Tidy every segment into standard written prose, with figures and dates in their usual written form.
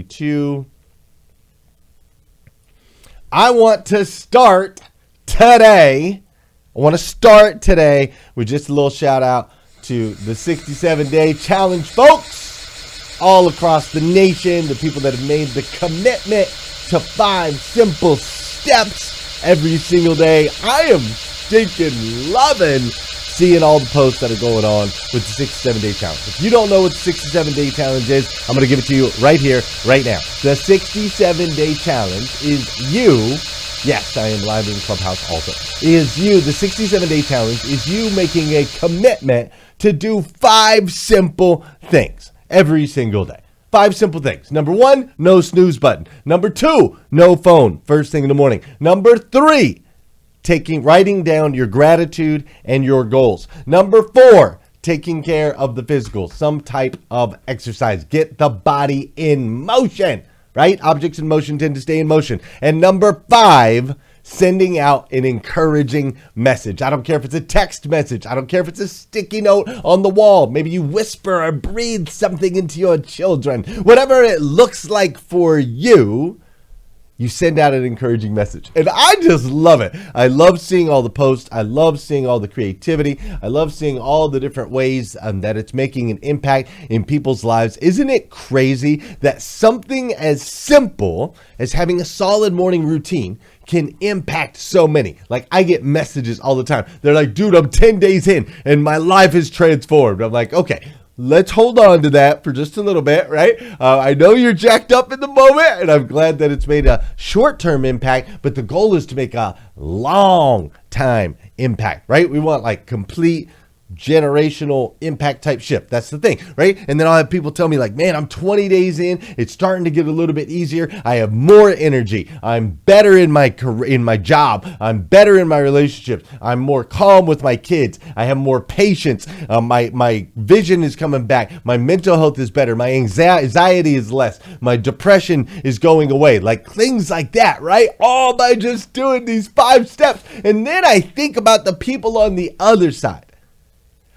Two. I want to start today. with just a little shout out to the 67-day challenge folks all across the nation, the people that have made the commitment to 5 simple steps every single day. I am stinking loving seeing all the posts that are going on with the 67-day challenge. If you don't know what the 67-day challenge is, I'm going to give it to you right here, right now. The 67-day challenge is you. Yes, I am live in Clubhouse also. The 67-day challenge is you making a commitment to do 5 simple things every single day. 5 simple things. Number 1, no snooze button. Number 2, no phone first thing in the morning. Number 3, writing down your gratitude and your goals. Number 4, taking care of the physical, some type of exercise. Get the body in motion, right? Objects in motion tend to stay in motion. And number 5, sending out an encouraging message. I don't care if it's a text message. I don't care if it's a sticky note on the wall. Maybe you whisper or breathe something into your children. Whatever it looks like for you, you send out an encouraging message. And I just love it. I love seeing all the posts. I love seeing all the creativity. I love seeing all the different ways that it's making an impact in people's lives. Isn't it crazy that something as simple as having a solid morning routine can impact so many? Like, I get messages all the time. They're like, dude, I'm 10 days in and my life is transformed. I'm like, okay, let's hold on to that for just a little bit, right? I know you're jacked up in the moment, and I'm glad that it's made a short-term impact, but the goal is to make a long-time impact, right? We want like complete generational impact type shift. That's the thing, right? And then I'll have people tell me like, man, I'm 20 days in. It's starting to get a little bit easier. I have more energy. I'm better in my career, in my job. I'm better in my relationships. I'm more calm with my kids. I have more patience. My vision is coming back. My mental health is better. My anxiety is less. My depression is going away. Like things like that, right? All by just doing these 5 steps. And then I think about the people on the other side.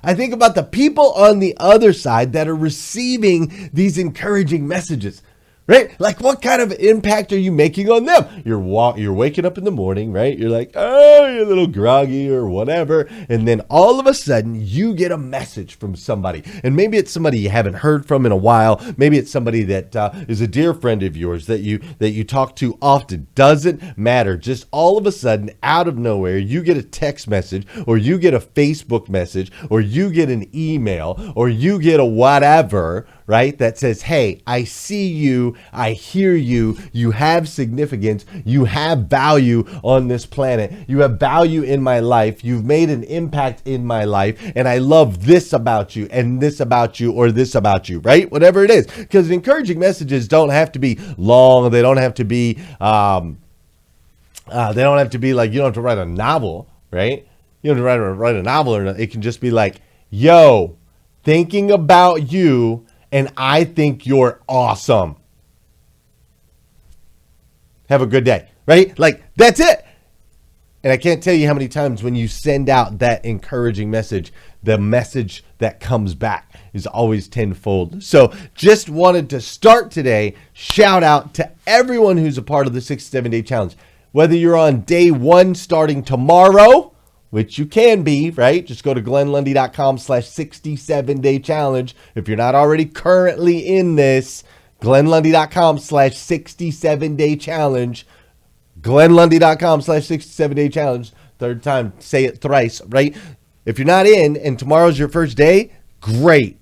I think about the people on the other side that are receiving these encouraging messages, right? Like, what kind of impact are you making on them? You're waking up in the morning, right? You're like, oh, you're a little groggy or whatever. And then all of a sudden you get a message from somebody. And maybe it's somebody you haven't heard from in a while. Maybe it's somebody that is a dear friend of yours that you talk to often. Doesn't matter. Just all of a sudden, out of nowhere, you get a text message, or you get a Facebook message, or you get an email, or you get a whatever, right? That says, hey, I see you. I hear you. You have significance. You have value on this planet. You have value in my life. You've made an impact in my life. And I love this about you, and this about you, or this about you, right? Whatever it is. Because encouraging messages don't have to be long. They don't have to be, like, you don't have to write a novel, right? You don't have to write a novel, or it can just be like, yo, thinking about you, and I think you're awesome. Have a good day, right? Like, that's it. And I can't tell you how many times when you send out that encouraging message, the message that comes back is always tenfold. So just wanted to start today. Shout out to everyone who's a part of the 67-day challenge. Whether you're on day 1 starting tomorrow, which you can be, right? Just go to glennlundy.com/67-day challenge. If you're not already currently in this, glennlundy.com/67-day challenge. glennlundy.com/67-day challenge. Third time, say it thrice, right? If you're not in and tomorrow's your first day, great.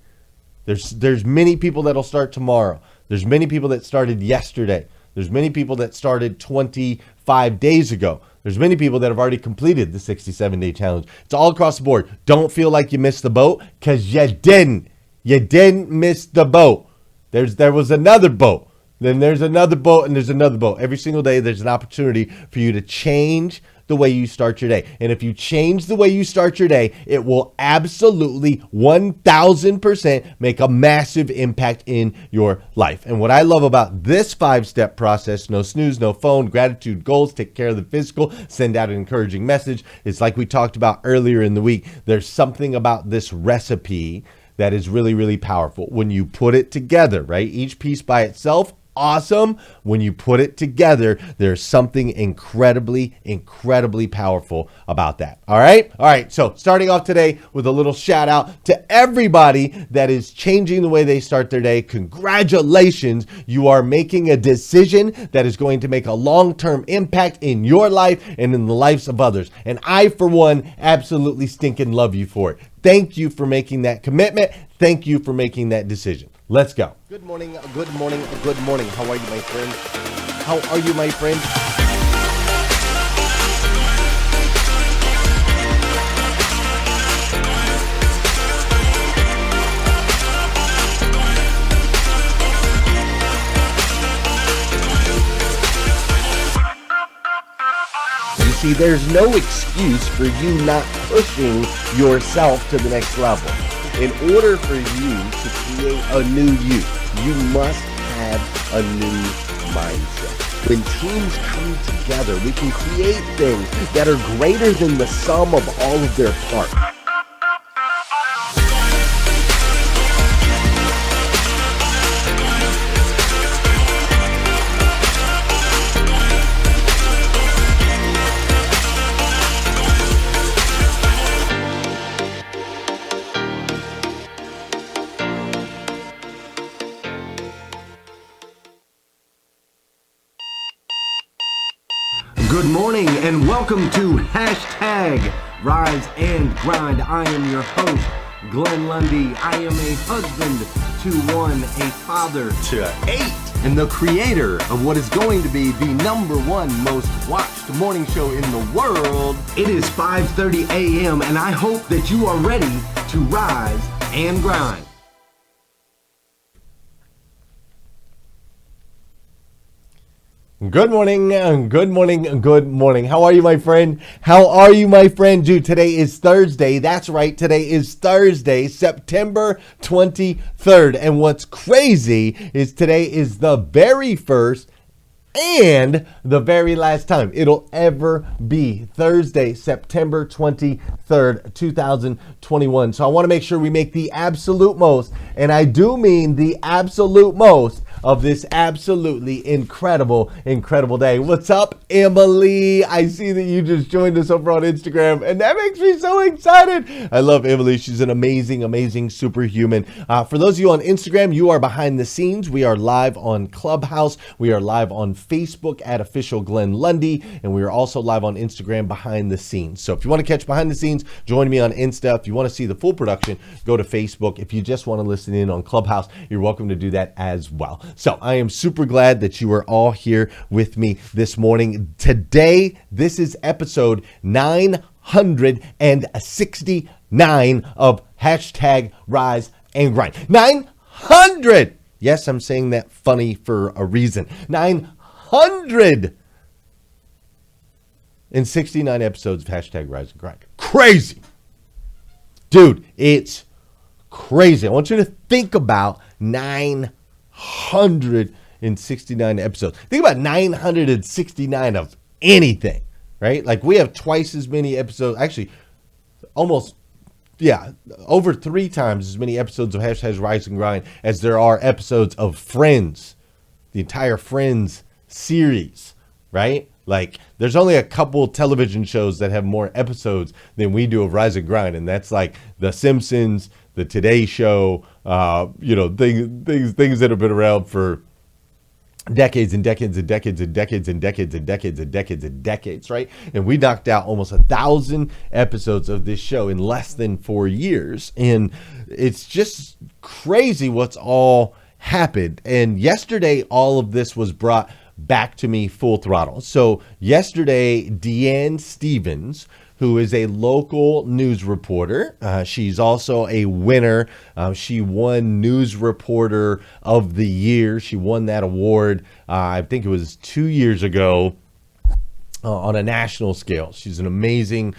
There's many people that'll start tomorrow. There's many people that started yesterday. There's many people that started 25 days ago. There's many people that have already completed the 67-day challenge. It's all across the board. Don't feel like you missed the boat, because you didn't. You didn't miss the boat. There was another boat. Then there's another boat, and there's another boat. Every single day there's an opportunity for you to change the way you start your day. And if you change the way you start your day, it will absolutely 1000% make a massive impact in your life. And what I love about this 5-step process, no snooze, no phone, gratitude, goals, take care of the physical, send out an encouraging message. It's like we talked about earlier in the week. There's something about this recipe that is really, really powerful when you put it together, right? Each piece by itself, awesome. When you put it together, there's something incredibly, incredibly powerful about that. All right. So starting off today with a little shout out to everybody that is changing the way they start their day. Congratulations. You are making a decision that is going to make a long-term impact in your life and in the lives of others. And I, for one, absolutely stinking love you for it. Thank you for making that commitment. Thank you for making that decision. Let's go. Good morning. Good morning. Good morning. How are you, my friend? How are you, my friend? You see, there's no excuse for you not pushing yourself to the next level. In order for you to create a new you must have a new mindset. When teams come together, we can create things that are greater than the sum of all of their parts. Good morning and welcome to Hashtag Rise and Grind. I am your host, Glenn Lundy. I am a husband to one, a father to 8, and the creator of what is going to be the #1 most watched morning show in the world. It is 5:30 a.m. and I hope that you are ready to rise and grind. Good morning, good morning, good morning. How are you, my friend? How are you, my friend? Dude, today is Thursday. That's right. Today is Thursday, September 23rd. And what's crazy is today is the very first and the very last time it'll ever be Thursday, September 23rd, 2021. So I want to make sure we make the absolute most, and I do mean the absolute most, of this absolutely incredible day. What's up, Emily? I see that you just joined us over on Instagram, and that makes me so excited. I love Emily. She's an amazing superhuman. For those of you on Instagram, you are behind the scenes. We are live on Clubhouse. We are live on Facebook at Official Glenn Lundy, and we are also live on Instagram behind the scenes. So if you want to catch behind the scenes, join me on Insta. If you want to see the full production, go to Facebook. If you just want to listen in on Clubhouse, you're welcome to do that as well. So I am super glad that you are all here with me this morning. Today, this is episode 969 of Hashtag Rise and Grind. 900! Yes, I'm saying that funny for a reason. 969 episodes of Hashtag Rise and Grind. Crazy! Dude, it's crazy. I want you to think about 969 episodes. Think about 969 of anything, right? Like we have twice as many episodes, actually almost, over 3 times as many episodes of Hashtag Rise and Grind as there are episodes of Friends, the entire Friends series, right? Like there's only a couple television shows that have more episodes than we do of Rise and Grind, and that's like The Simpsons, The Today Show, things that have been around for decades and decades and decades and decades and decades and decades and decades and decades, right? And we knocked out almost 1,000 episodes of this show in less than 4 years. And it's just crazy what's all happened. And yesterday, all of this was brought back to me full throttle. So yesterday, Deanne Stevens, who is a local news reporter. She's also a winner. She won News Reporter of the Year. She won that award, I think it was 2 years ago, on a national scale. She's an amazing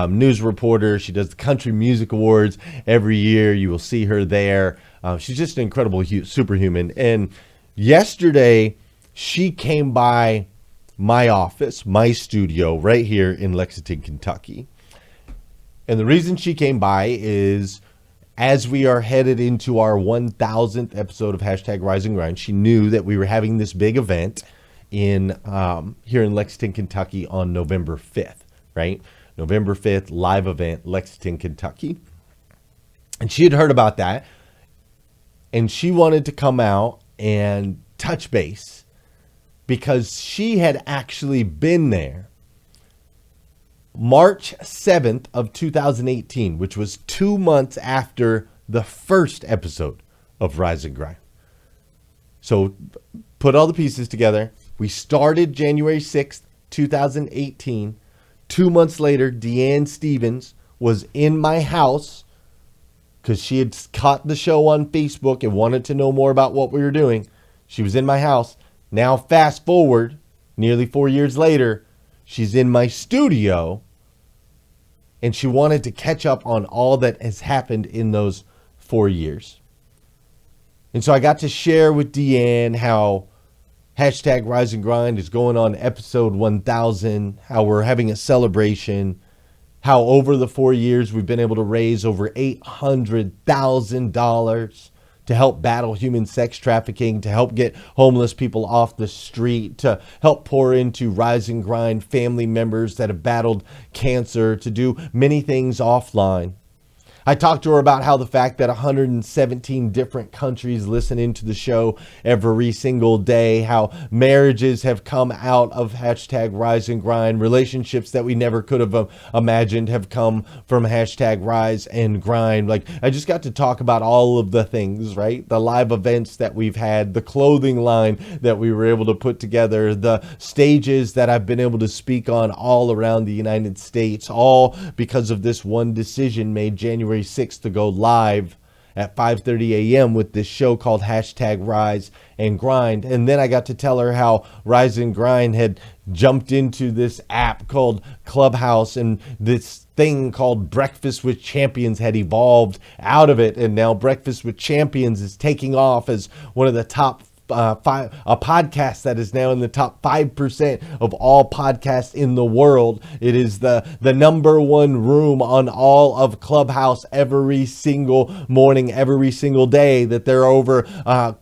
news reporter. She does the Country Music Awards every year. You will see her there. She's just an incredible superhuman. And yesterday, she came by my office, my studio right here in Lexington, Kentucky. And the reason she came by is as we are headed into our 1000th episode of Hashtag Rise and Grind, she knew that we were having this big event in here in Lexington, Kentucky on November 5th, right? November 5th, live event, Lexington, Kentucky. And she had heard about that, and she wanted to come out and touch base because she had actually been there March 7th of 2018, which was 2 months after the first episode of Rise and Grind. So put all the pieces together. We started January 6th, 2018. 2 months later, Deanne Stevens was in my house because she had caught the show on Facebook and wanted to know more about what we were doing. She was in my house. Now fast forward, nearly 4 years later, she's in my studio, and she wanted to catch up on all that has happened in those 4 years. And so I got to share with Deanne how Hashtag Rise and Grind is going on episode 1000, how we're having a celebration, how over the 4 years we've been able to raise over $800,000 to help battle human sex trafficking, to help get homeless people off the street, to help pour into Rise and Grind family members that have battled cancer, to do many things offline. I talked to her about how the fact that 117 different countries listen into the show every single day, how marriages have come out of Hashtag Rise and Grind, relationships that we never could have imagined have come from Hashtag Rise and Grind. Like, I just got to talk about all of the things, right? The live events that we've had, the clothing line that we were able to put together, the stages that I've been able to speak on all around the United States, all because of this one decision made January 6th to go live at 5:30 a.m. with this show called Hashtag Rise and Grind. And then I got to tell her how Rise and Grind had jumped into this app called Clubhouse, and this thing called Breakfast with Champions had evolved out of it. And now Breakfast with Champions is taking off as one of the top a podcast that is now in the top 5% of all podcasts in the world. It is the number one room on all of Clubhouse every single morning, every single day, that there are over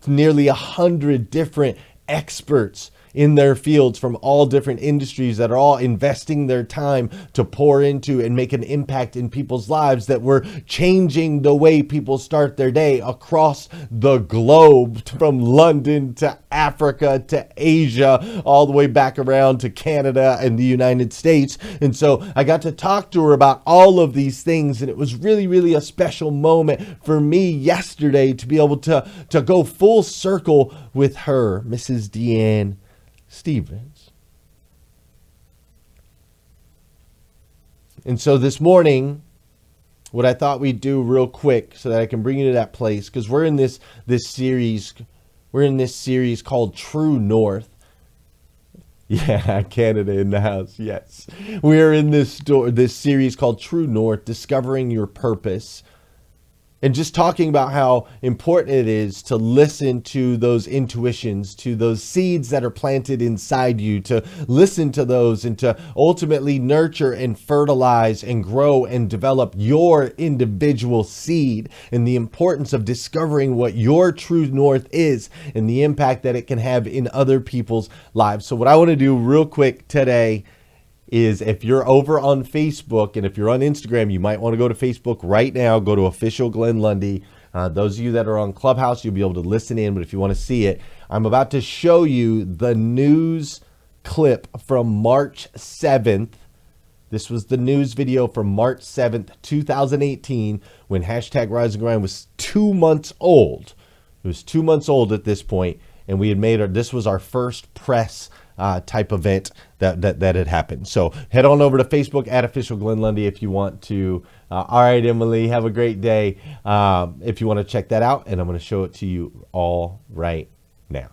nearly 100 different experts in their fields from all different industries that are all investing their time to pour into and make an impact in people's lives, that we're changing the way people start their day across the globe, from London to Africa to Asia, all the way back around to Canada and the United States. And so I got to talk to her about all of these things, and it was really, really a special moment for me yesterday to be able to go full circle with her, Mrs. Deanne Stevens. And so this morning, what I thought we'd do real quick so that I can bring you to that place, because we're in this series called True North. Yeah, Canada in the house. Yes, we're in this series called True North, Discovering Your Purpose. And just talking about how important it is to listen to those intuitions, to those seeds that are planted inside you, to listen to those and to ultimately nurture and fertilize and grow and develop your individual seed, and the importance of discovering what your true north is and the impact that it can have in other people's lives. So what I want to do real quick today is, if you're over on Facebook and if you're on Instagram, you might want to go to Facebook right now. Go to Official Glenn Lundy. Those of you that are on Clubhouse, you'll be able to listen in. But if you want to see it, I'm about to show you the news clip from March 7th. This was the news video from March 7th, 2018, when Hashtag Rise and Grind was 2 months old. It was 2 months old at this point, and we had this was our first press type event that had happened. So head on over to Facebook at Official Glenn Lundy if you want to. All right, Emily, have a great day. If you want to check that out, and I'm going to show it to you all right now.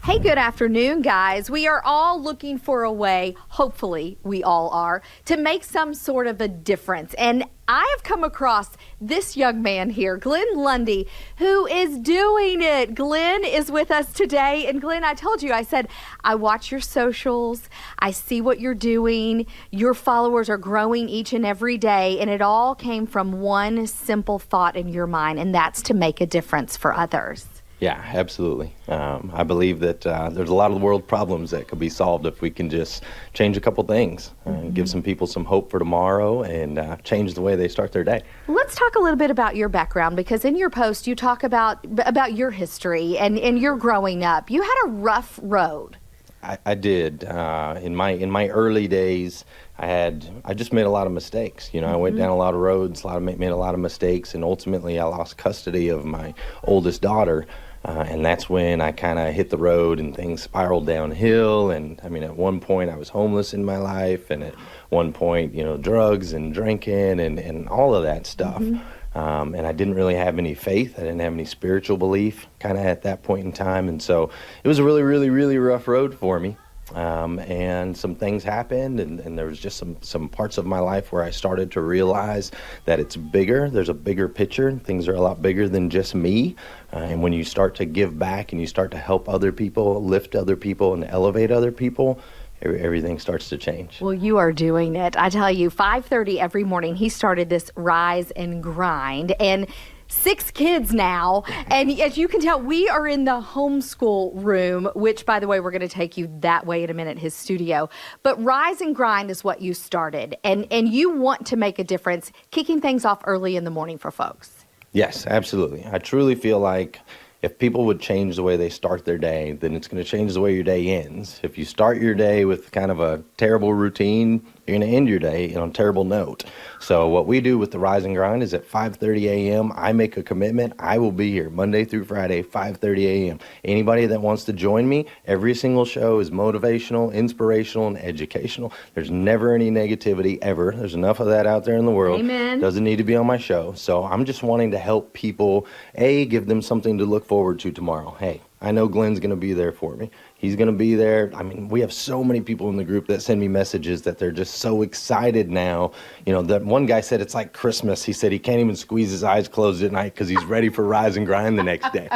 Hey, good afternoon, guys. We are all looking for a way, hopefully we all are, to make some sort of a difference. And I have come across this young man here, Glenn Lundy, who is doing it. Glenn is with us today. And Glenn, I told you, I said, I watch your socials. I see what you're doing. Your followers are growing each and every day. And it all came from one simple thought in your mind, and that's to make a difference for others. Yeah, absolutely. I believe that there's a lot of the world problems that could be solved if we can just change a couple things, give some people some hope for tomorrow, and change the way they start their day. Let's talk a little bit about your background, because in your post you talk about your history and your growing up. You had a rough road. I did. In my early days, I just made a lot of mistakes. I went down a lot of roads, made a lot of mistakes, and ultimately I lost custody of my oldest daughter. And that's when I kind of hit the road and things spiraled downhill. And I mean, at one point I was homeless in my life, and at one point, drugs and drinking and all of that stuff. And I didn't really have any faith. I didn't have any spiritual belief kind of at that point in time. And so it was a really, really, really rough road for me. And some things happened, and there was just some parts of my life where I started to realize that it's bigger. There's a bigger picture. Things are a lot bigger than just me. And when you start to give back and you start to help other people, lift other people, and elevate other people, everything starts to change. Well, you are doing it. I tell you, 5:30 every morning, he started this rise and grind, and 6 kids now. And as you can tell, we are in the homeschool room, which, by the way, we're going to take you that way in a minute, his studio. But Rise and Grind is what you started. And you want to make a difference, kicking things off early in the morning for folks. Yes, absolutely. I truly feel like if people would change the way they start their day, then it's going to change the way your day ends. If you start your day with kind of a terrible routine, you're going to end your day on a terrible note. So what we do with the Rise and Grind is at 5:30 a.m., I make a commitment. I will be here Monday through Friday, 5:30 a.m. Anybody that wants to join me, every single show is motivational, inspirational, and educational. There's never any negativity ever. There's enough of that out there in the world. Amen. Doesn't need to be on my show. So I'm just wanting to help people, give them something to look forward to tomorrow. Hey, I know Glenn's going to be there for me. He's going to be there. I mean, we have so many people in the group that send me messages that they're just so excited now. That one guy said it's like Christmas. He said he can't even squeeze his eyes closed at night because he's ready for Rise and Grind the next day,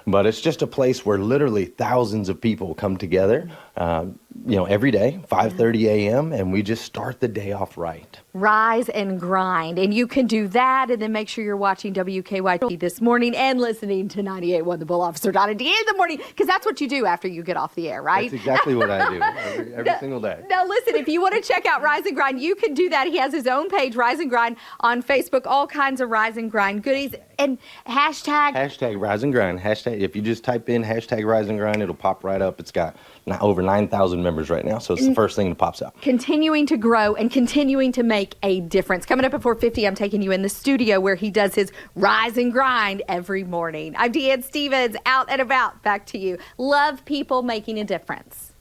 But it's just a place where literally thousands of people come together, every day, 5:30 a.m., and we just start the day off right. Rise and Grind. And you can do that, and then make sure you're watching WKYT this morning and listening to 98.1 The Bull Officer Donna D in the morning, because that's what you do after you get off the air, right? That's exactly what I do every single day. Now, listen, if you want to check out Rise and Grind, you can do that. He has his own page, Rise and Grind, on Facebook, all kinds of Rise and Grind goodies. And Hashtag Rise and Grind. If you just type in hashtag Rise and Grind, it'll pop right up. It's got over 9,000 members right now, so it's the first thing that pops up. Continuing to grow and continuing to make a difference. Coming up at 4:50, I'm taking you in the studio where he does his Rise and Grind every morning. I'm Deanne Stevens, out and about. Back to you. Love people making a difference.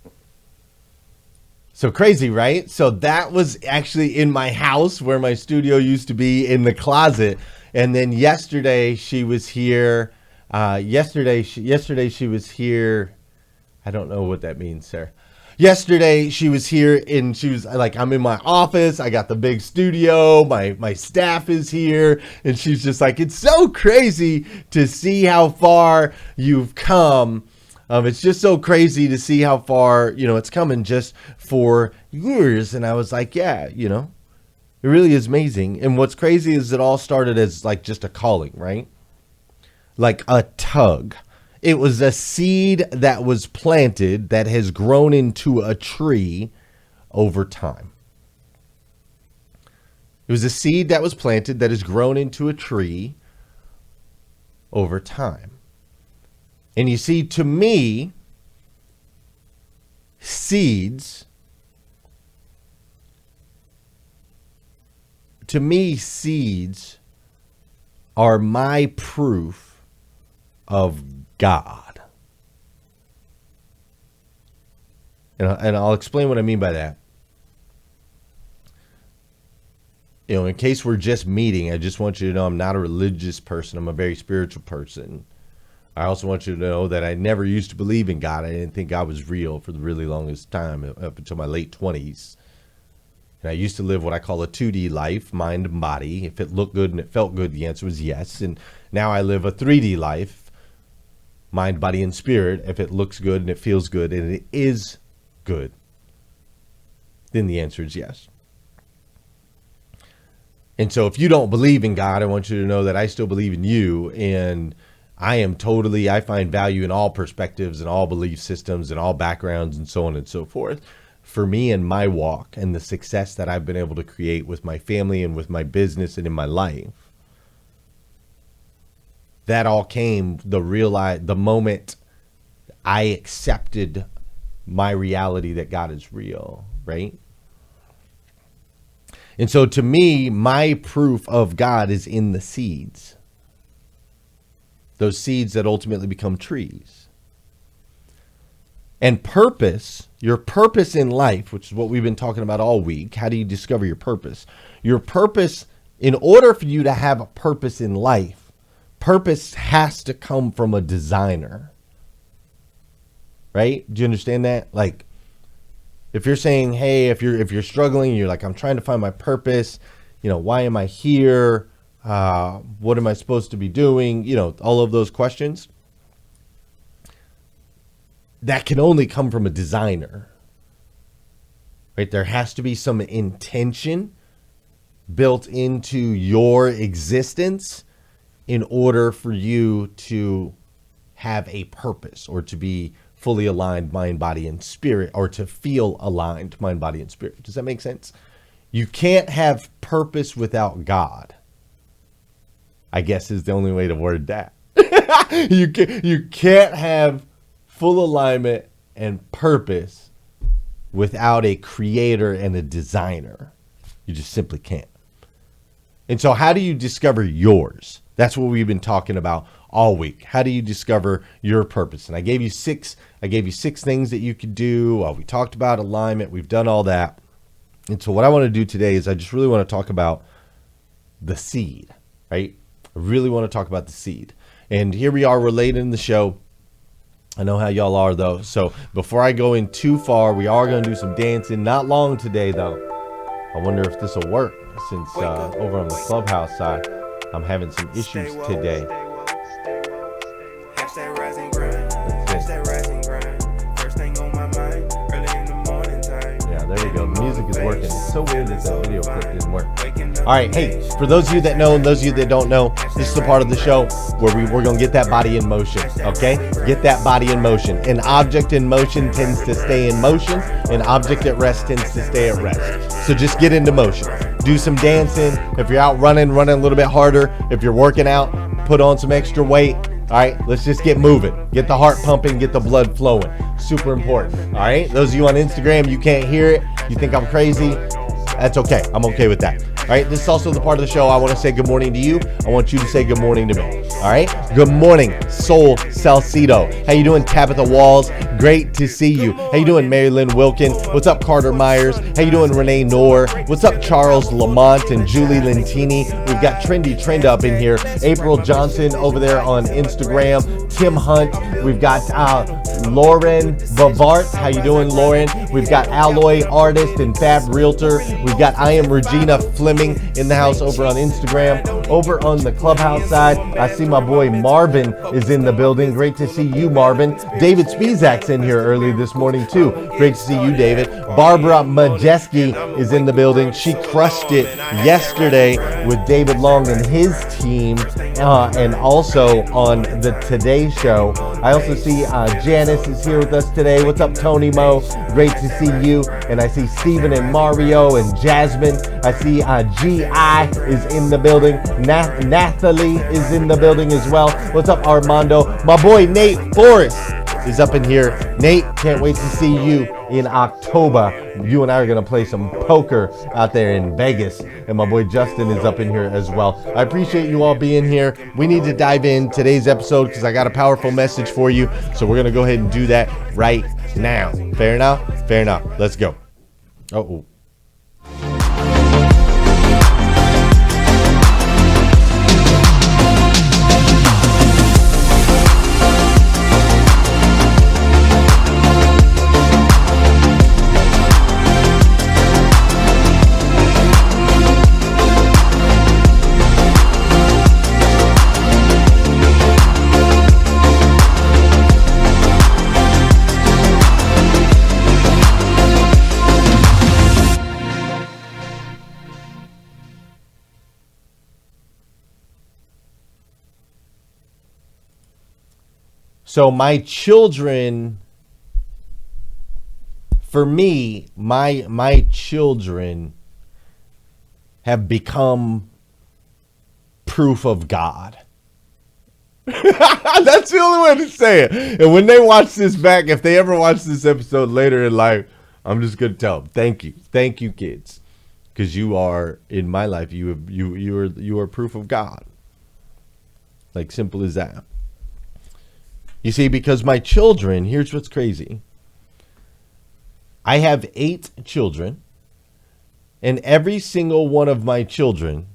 So crazy, right? So that was actually in my house where my studio used to be, in the closet. And then yesterday she was here. Yesterday she was here. I don't know what that means, sir. Yesterday she was here, and she was like, I'm in my office. I got the big studio. My staff is here. And she's just like, it's so crazy to see how far you've come. It's just so crazy to see how far, it's coming just for years. And I was like, yeah, it really is amazing. And what's crazy is it all started as like just a calling, right? Like a tug. It was a seed that was planted that has grown into a tree over time. It was a seed that was planted that has grown into a tree over time. And you see, to me, seeds are my proof of God. And I'll explain what I mean by that. In case we're just meeting, I just want you to know I'm not a religious person. I'm a very spiritual person. I also want you to know that I never used to believe in God. I didn't think God was real for the really longest time, up until my late 20s. And I used to live what I call a 2D life, mind and body. If it looked good and it felt good, the answer was yes. And now I live a 3D life, mind, body, and spirit. If it looks good and it feels good and it is good, then the answer is yes. And so if you don't believe in God, I want you to know that I still believe in you. And I find value in all perspectives and all belief systems and all backgrounds and so on and so forth. For me and my walk and the success that I've been able to create with my family and with my business and in my life, that all came the moment I accepted my reality that God is real, right? And so to me, my proof of God is in the seeds. Those seeds that ultimately become trees. And purpose, your purpose in life, which is what we've been talking about all week. How do you discover your purpose? Your purpose, in order for you to have a purpose in life, purpose has to come from a designer. Right? Do you understand that? Like, if you're saying, hey, if you're struggling, you're like, I'm trying to find my purpose. Why am I here? What am I supposed to be doing? All of those questions. That can only come from a designer, right? There has to be some intention built into your existence in order for you to have a purpose or to be fully aligned mind, body, and spirit, or to feel aligned mind, body, and spirit. Does that make sense? You can't have purpose without God, I guess is the only way to word that. You can't have full alignment and purpose without a creator and a designer. You just simply can't. And so how do you discover yours? That's what we've been talking about all week. How do you discover your purpose? And I gave you six things that you could do. We talked about alignment. We've done all that. And so what I want to do today is I just really want to talk about the seed, right? I really want to talk about the seed. And here we are, we're late in the show. I know how y'all are, though. So before I go in too far, we are going to do some dancing. Not long today, though. I wonder if this will work, since over on the Clubhouse side, I'm having some issues today. Yeah, there we go. The music is working. It's so weird that the video clip didn't work. All right, hey, for those of you that know and those of you that don't know, this is the part of the show where we're going to get that body in motion, okay? Get that body in motion. An object in motion tends to stay in motion. An object at rest tends to stay at rest. So just get into motion. Do some dancing. If you're out running a little bit harder. If you're working out, put on some extra weight. All right, let's just get moving. Get the heart pumping, get the blood flowing. Super important. All right, those of you on Instagram, you can't hear it. You think I'm crazy. That's okay. I'm okay with that. All right, this is also the part of the show I want to say good morning to you. I want you to say good morning to me. All right, good morning, Soul Salcedo. How you doing, Tabitha Walls? Great to see you. How you doing, Mary Lynn Wilkin? What's up, Carter Myers? How you doing, Renee Knorr? What's up, Charles Lamont and Julie Lentini? We've got Trendy Trend up in here. April Johnson over there on Instagram. Tim Hunt. We've got Lauren Bavart. How you doing, Lauren? We've got Alloy Artist and Fab Realtor. We've got I Am Regina Fleming in the house over on Instagram. Over on the Clubhouse side, I see my boy Marvin is in the building. Great to see you, Marvin. David Spizak's in here early this morning too. Great to see you, David. Barbara Majeski is in the building. She crushed it yesterday with David Long and his team, and also on the Today Show. I also see Janice is here with us today. What's up, Tony Mo? Great to see you. And I see Steven and Mario and Jasmine. I see G.I. is in the building. Nathalie is in the building as well. What's up, Armando? My boy Nate Forrest is up in here. Nate, can't wait to see you in October. You and I are going to play some poker out there in Vegas. And my boy Justin is up in here as well. I appreciate you all being here. We need to dive in today's episode because I got a powerful message for you. So we're going to go ahead and do that right now. Fair enough? Fair enough. Let's go. Uh-oh. So my children, for me, my children have become proof of God. That's the only way to say it. And when they watch this back, if they ever watch this episode later in life, I'm just going to tell them, thank you, kids, because you are in my life. You are proof of God. Like, simple as that. You see, because my children, here's what's crazy. I have 8 children, and every single one of my children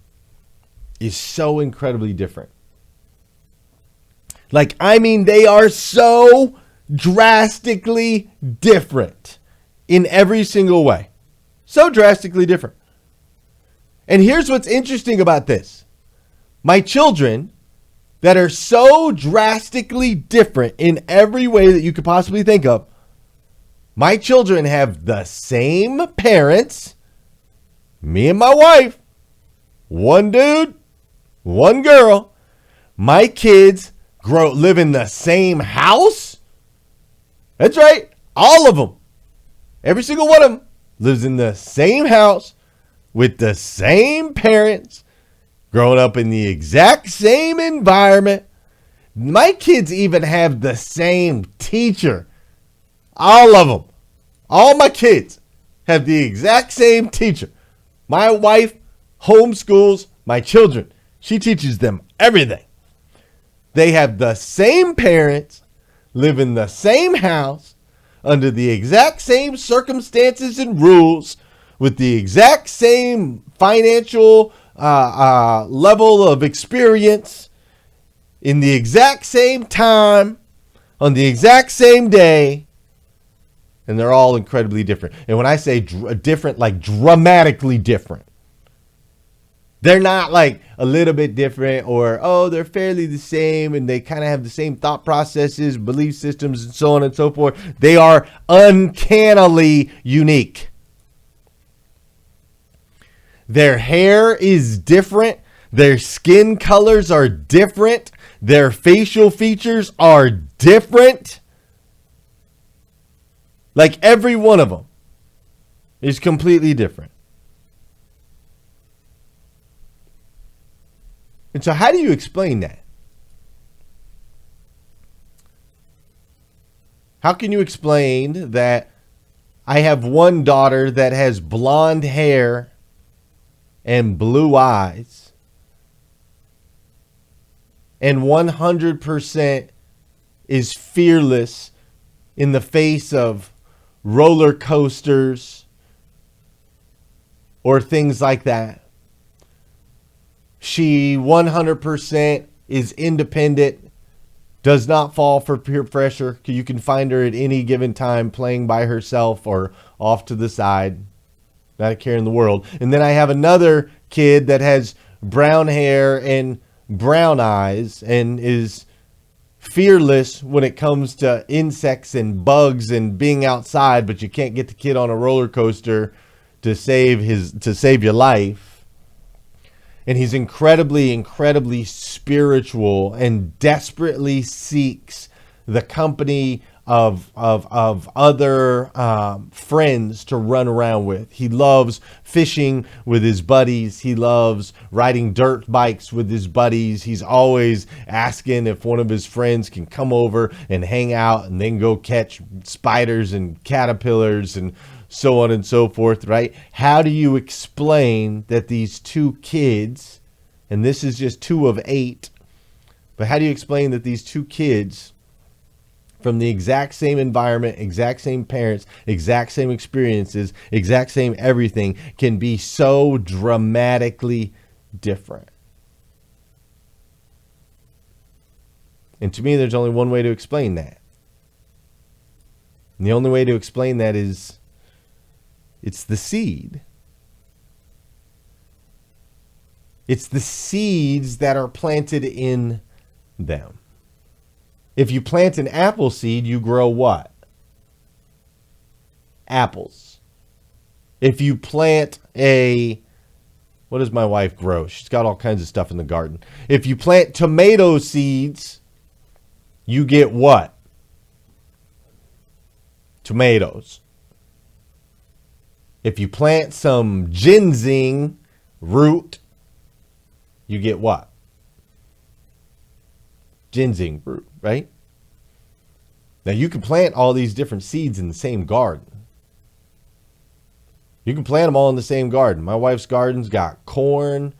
is so incredibly different. Like, I mean, they are so drastically different in every single way. So drastically different. And here's what's interesting about this. My children that are so drastically different in every way that you could possibly think of, my children have the same parents, me and my wife, one dude, one girl. My kids live in the same house. That's right. All of them. Every single one of them lives in the same house with the same parents, growing up in the exact same environment. My kids even have the same teacher. All of them. All my kids have the exact same teacher. My wife homeschools my children. She teaches them everything. They have the same parents, live in the same house, under the exact same circumstances and rules, with the exact same financial level of experience, in the exact same time, on the exact same day, and they're all incredibly different. And when I say different, like dramatically different. They're not like a little bit different or, oh, they're fairly the same and they kind of have the same thought processes, belief systems, and so on and so forth. They are uncannily unique. Their hair is different. Their skin colors are different. Their facial features are different. Like every one of them is completely different. And so how do you explain that? How can you explain that I have one daughter that has blonde hair and blue eyes and 100% is fearless in the face of roller coasters or things like that? She 100% is independent, does not fall for peer pressure. You can find her at any given time playing by herself or off to the side, not a care in the world. And then I have another kid that has brown hair and brown eyes and is fearless when it comes to insects and bugs and being outside, but you can't get the kid on a roller coaster to save your life. And he's incredibly spiritual and desperately seeks the company of other friends to run around with. He loves fishing with his buddies. He loves riding dirt bikes with his buddies. He's always asking if one of his friends can come over and hang out and then go catch spiders and caterpillars and so on and so forth, right? How do you explain that these 2 kids, and this is just 2 of 8, but how do you explain that these 2 kids from the exact same environment, exact same parents, exact same experiences, exact same everything can be so dramatically different? And to me, there's only one way to explain that. And the only way to explain that is it's the seed. It's the seeds that are planted in them. If you plant an apple seed, you grow what? Apples. If you plant what does my wife grow? She's got all kinds of stuff in the garden. If you plant tomato seeds, you get what? Tomatoes. If you plant some ginseng root, you get what? Ginseng root, right? Now you can plant all these different seeds in the same garden. You can plant them all in the same garden. My wife's garden's got corn,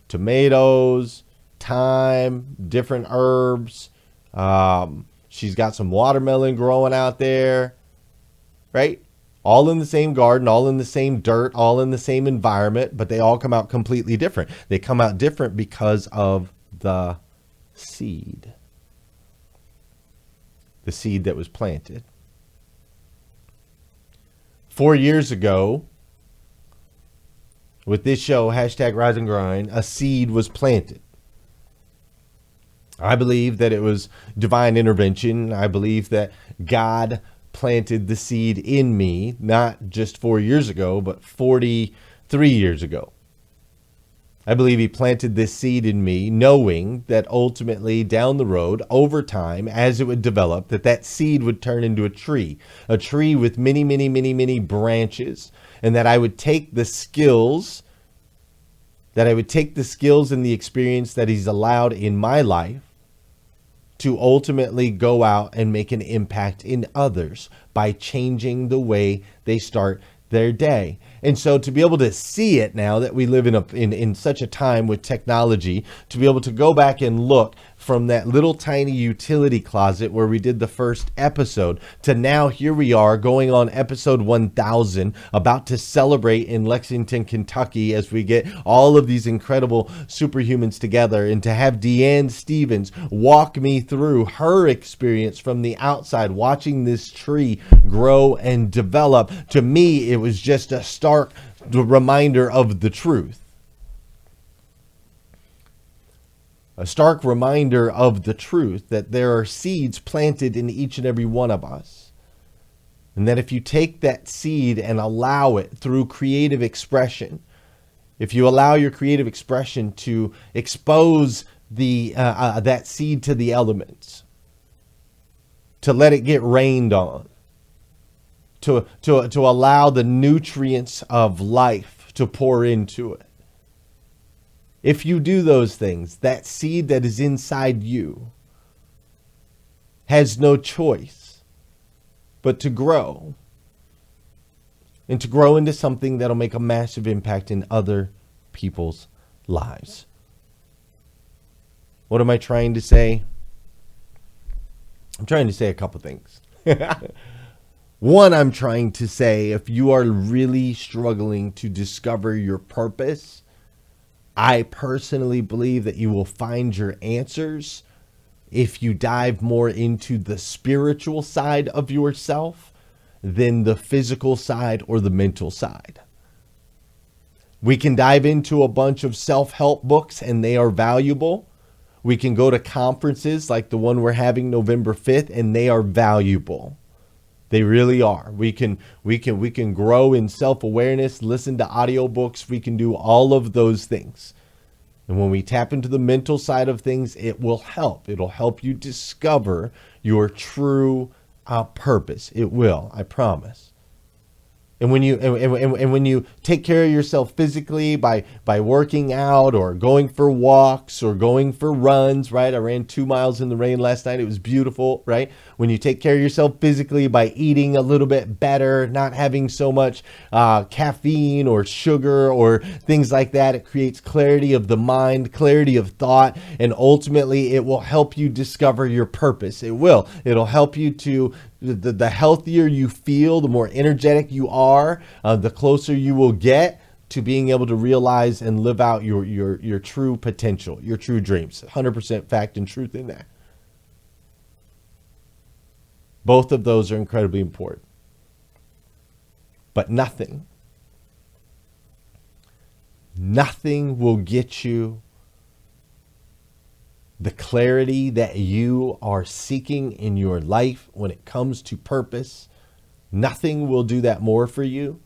tomatoes, thyme, different herbs. She's got some watermelon growing out there, right? All in the same garden, all in the same dirt, all in the same environment, but they all come out completely different. They come out different because of the seed. The seed that was planted. 4 years ago, with this show, hashtag Rise and Grind, a seed was planted. I believe that it was divine intervention. I believe that God planted the seed in me, not just 4 years ago, but 43 years ago. I believe he planted this seed in me, knowing that ultimately down the road, over time, as it would develop, that seed would turn into a tree with many, many, many, many branches, and that I would take the skills, and the experience that he's allowed in my life to ultimately go out and make an impact in others by changing the way they start their day. And so to be able to see it now that we live in such a time with technology, to be able to go back and look from that little tiny utility closet where we did the first episode to now here we are going on episode 1000, about to celebrate in Lexington, Kentucky, as we get all of these incredible superhumans together, and to have Deanne Stevens walk me through her experience from the outside, watching this tree grow and develop. To me, it was just a stark reminder of the truth. A stark reminder of the truth that there are seeds planted in each and every one of us. And that if you take that seed and allow it through creative expression, if you allow your creative expression to expose that seed to the elements, to let it get rained on, to allow the nutrients of life to pour into it. If you do those things, that seed that is inside you has no choice but to grow, and to grow into something that'll make a massive impact in other people's lives. What am I trying to say? I'm trying to say a couple things. One, I'm trying to say, if you are really struggling to discover your purpose, I personally believe that you will find your answers if you dive more into the spiritual side of yourself than the physical side or the mental side. We can dive into a bunch of self-help books, and they are valuable. We can go to conferences like the one we're having November 5th, and they are valuable. They really are. We can grow in self-awareness, listen to audiobooks. We can do all of those things. And when we tap into the mental side of things, it will help. It'll help you discover your true purpose. It will, I promise. And when you take care of yourself physically by working out or going for walks or going for runs, right? I ran 2 miles in the rain last night. It was beautiful, right? When you take care of yourself physically by eating a little bit better, not having so much caffeine or sugar or things like that, it creates clarity of the mind, clarity of thought, and ultimately it will help you discover your purpose. It will. It'll help you to the healthier you feel, the more energetic you are, the closer you will get to being able to realize and live out your true potential, your true dreams. 100% fact and truth in that. Both of those are incredibly important. But nothing will get you the clarity that you are seeking in your life when it comes to purpose. Nothing will do that more for you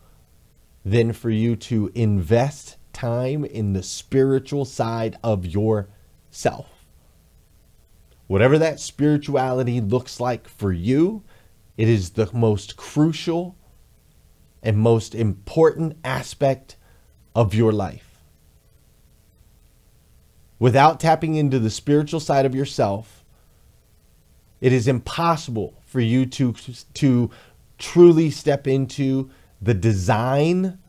than for you to invest time in the spiritual side of yourself. Whatever that spirituality looks like for you, it is the most crucial and most important aspect of your life. Without tapping into the spiritual side of yourself, it is impossible for you to truly step into the design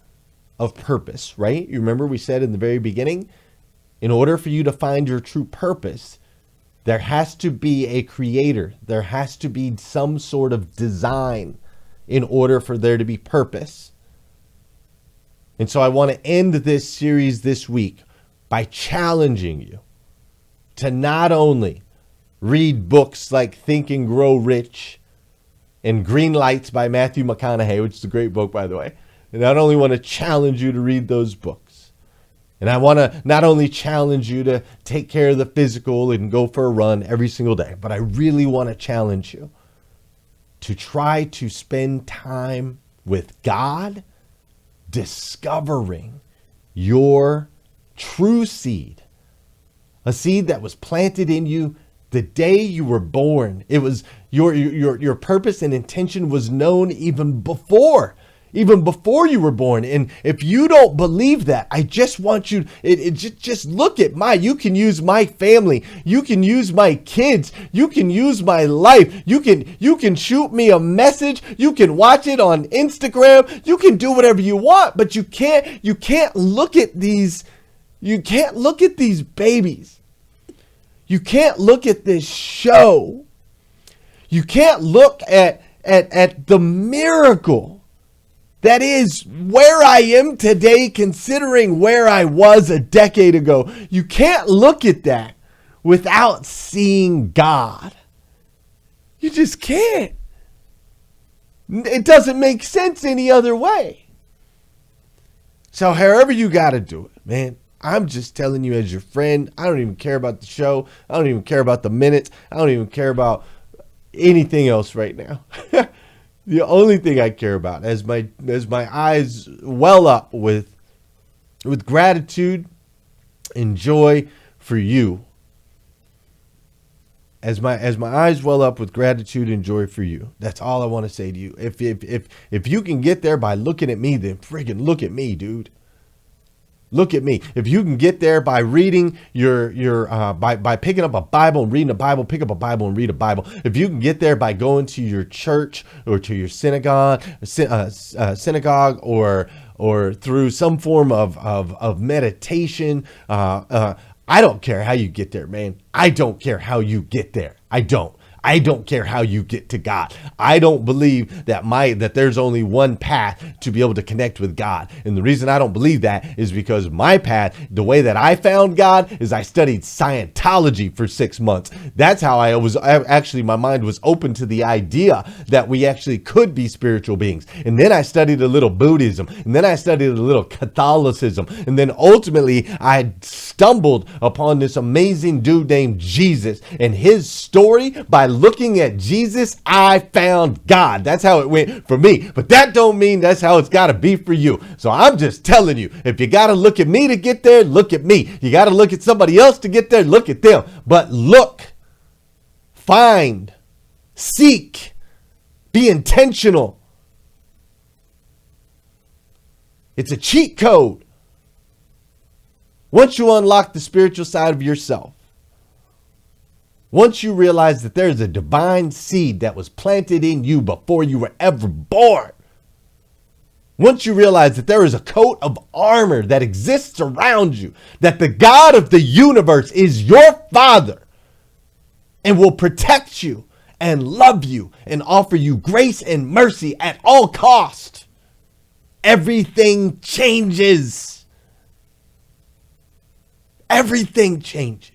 of purpose, right? You remember we said in the very beginning, in order for you to find your true purpose, there has to be a creator. There has to be some sort of design in order for there to be purpose. And so I want to end this series this week by challenging you to not only read books like Think and Grow Rich and Green Lights by Matthew McConaughey, which is a great book, by the way. And I not only want to challenge you to read those books, and I want to not only challenge you to take care of the physical and go for a run every single day, but I really want to challenge you to try to spend time with God, discovering your true seed, a seed that was planted in you the day you were born. It was your purpose and intention was known even before you were born. And if you don't believe that, I just want you, just look at you can use my family. You can use my kids. You can use my life. You can shoot me a message. You can watch it on Instagram. You can do whatever you want, but you can't look at these babies. You can't look at this show. You can't look at the miracle that is where I am today, considering where I was a decade ago. You can't look at that without seeing God. You just can't. It doesn't make sense any other way. So however you got to do it, man, I'm just telling you as your friend. I don't even care about the show. I don't even care about the minutes. I don't even care about anything else right now. The only thing I care about, as my eyes well up with gratitude and joy for you, as my eyes well up with gratitude and joy for you. That's all I want to say to you. If you can get there by looking at me, then friggin' look at me, dude. Look at me. If you can get there by reading by picking up a Bible and reading a Bible, pick up a Bible and read a Bible. If you can get there by going to your church or to your synagogue, or through some form of meditation, I don't care how you get there, man. I don't care how you get there. I don't care how you get to God. I don't believe that there's only one path to be able to connect with God. And the reason I don't believe that is because my path, the way that I found God, is I studied Scientology for 6 months. That's how my mind was open to the idea that we actually could be spiritual beings. And then I studied a little Buddhism, and then I studied a little Catholicism. And then ultimately I stumbled upon this amazing dude named Jesus and his story. By looking at Jesus, I found God. That's how it went for me. But that don't mean that's how it's got to be for you. So I'm just telling you, if you got to look at me to get there, look at me. You got to look at somebody else to get there, look at them. But look, find, seek, be intentional. It's a cheat code. Once you unlock the spiritual side of yourself, once you realize that there's a divine seed that was planted in you before you were ever born, once you realize that there is a coat of armor that exists around you, that the God of the universe is your Father and will protect you and love you and offer you grace and mercy at all cost, everything changes. Everything changes.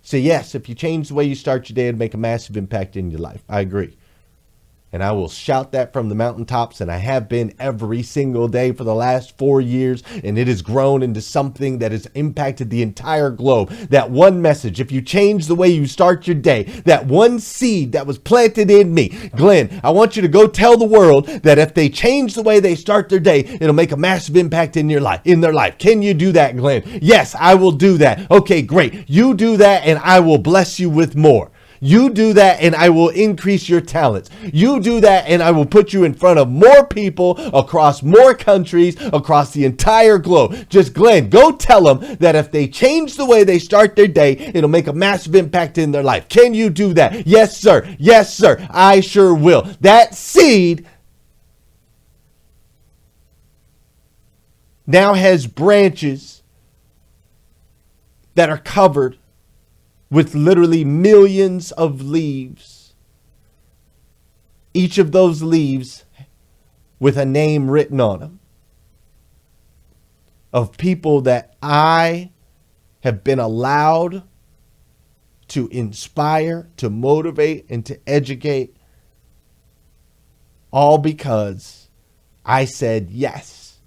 So yes, if you change the way you start your day, it'd make a massive impact in your life. I agree. And I will shout that from the mountaintops, and I have been every single day for the last 4 years, and it has grown into something that has impacted the entire globe. That one message, if you change the way you start your day, that one seed that was planted in me, Glenn, I want you to go tell the world that if they change the way they start their day, it'll make a massive impact in their life. Can you do that, Glenn? Yes, I will do that. Okay, great. You do that, and I will bless you with more. You do that and I will increase your talents. You do that and I will put you in front of more people across more countries, across the entire globe. Just Glenn, go tell them that if they change the way they start their day, it'll make a massive impact in their life. Can you do that? Yes, sir. Yes, sir. I sure will. That seed now has branches that are covered with literally millions of leaves. Each of those leaves with a name written on them of people that I have been allowed to inspire, to motivate, and to educate, all because I said yes.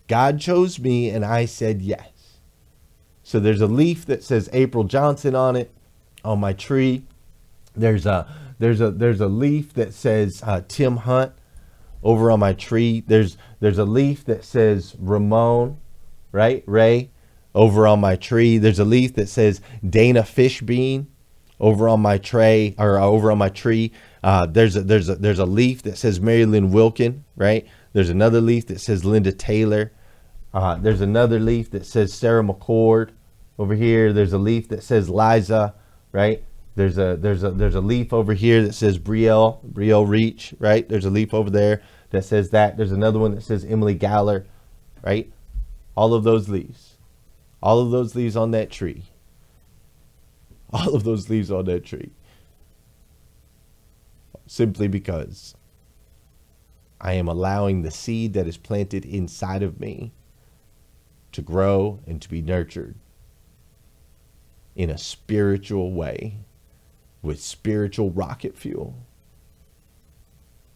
God chose me and I said yes. So there's a leaf that says April Johnson on it on my tree. There's a leaf that says Tim Hunt over on my tree. There's a leaf that says Ramon, right? Ray over on my tree. There's a leaf that says Dana Fishbein over on my tray or over on my tree. There's a leaf that says Marilyn Wilkin, right? There's another leaf that says Linda Taylor. There's another leaf that says Sarah McCord over here. There's a leaf that says Liza, right? There's a leaf over here that says Brielle Reach, right? There's a leaf over there that says that. There's another one that says Emily Galler, right? All of those leaves on that tree. All of those leaves on that tree. Simply because I am allowing the seed that is planted inside of me to grow and to be nurtured in a spiritual way with spiritual rocket fuel.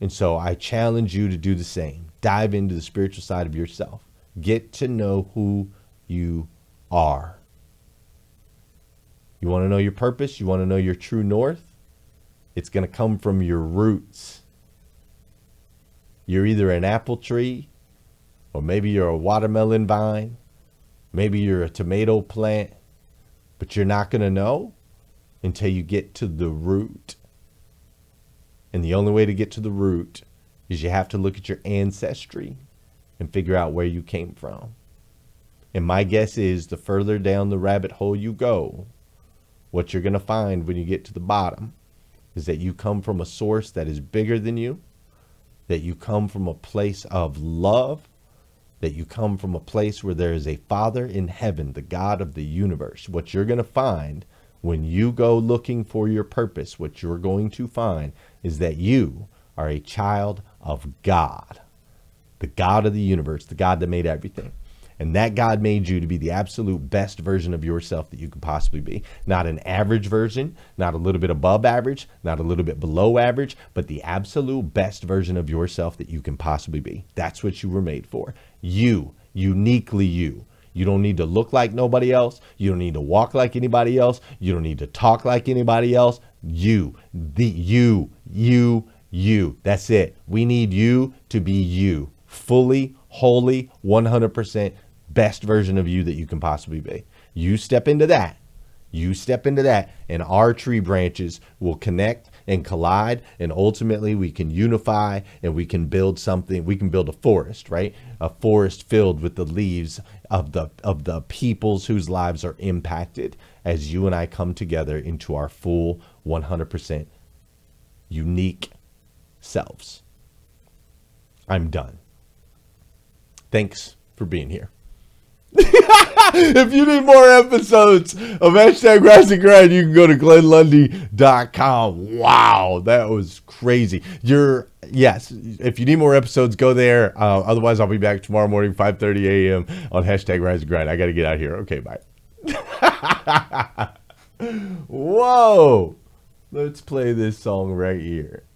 And so I challenge you to do the same. Dive into the spiritual side of yourself. Get to know who you are. You want to know your purpose? You want to know your true north? It's going to come from your roots. You're either an apple tree, or maybe you're a watermelon vine. Maybe you're a tomato plant, but you're not going to know until you get to the root. And the only way to get to the root is you have to look at your ancestry and figure out where you came from. And my guess is the further down the rabbit hole you go, what you're going to find when you get to the bottom is that you come from a source that is bigger than you, that you come from a place of love, that you come from a place where there is a Father in heaven, the God of the universe. What you're going to find when you go looking for your purpose, what you're going to find is that you are a child of God, the God of the universe, the God that made everything. And that God made you to be the absolute best version of yourself that you could possibly be. Not an average version, not a little bit above average, not a little bit below average, but the absolute best version of yourself that you can possibly be. That's what you were made for. You, uniquely you. You don't need to look like nobody else. You don't need to walk like anybody else. You don't need to talk like anybody else. You. That's it. We need you to be you. Fully, wholly, 100% best version of you that you can possibly be. You step into that. And our tree branches will connect and collide, and ultimately we can unify and we can build something. We can build a forest, right? A forest filled with the leaves of the peoples whose lives are impacted as you and I come together into our full 100% unique selves. I'm done. Thanks for being here. If you need more episodes of Hashtag Rise and Grind, you can go to GlennLundy.com. Wow, that was crazy. Yes, if you need more episodes, go there. Otherwise, I'll be back tomorrow morning, 5:30 a.m. on Hashtag Rise and Grind. I got to get out of here. Okay, bye. Whoa. Let's play this song right here.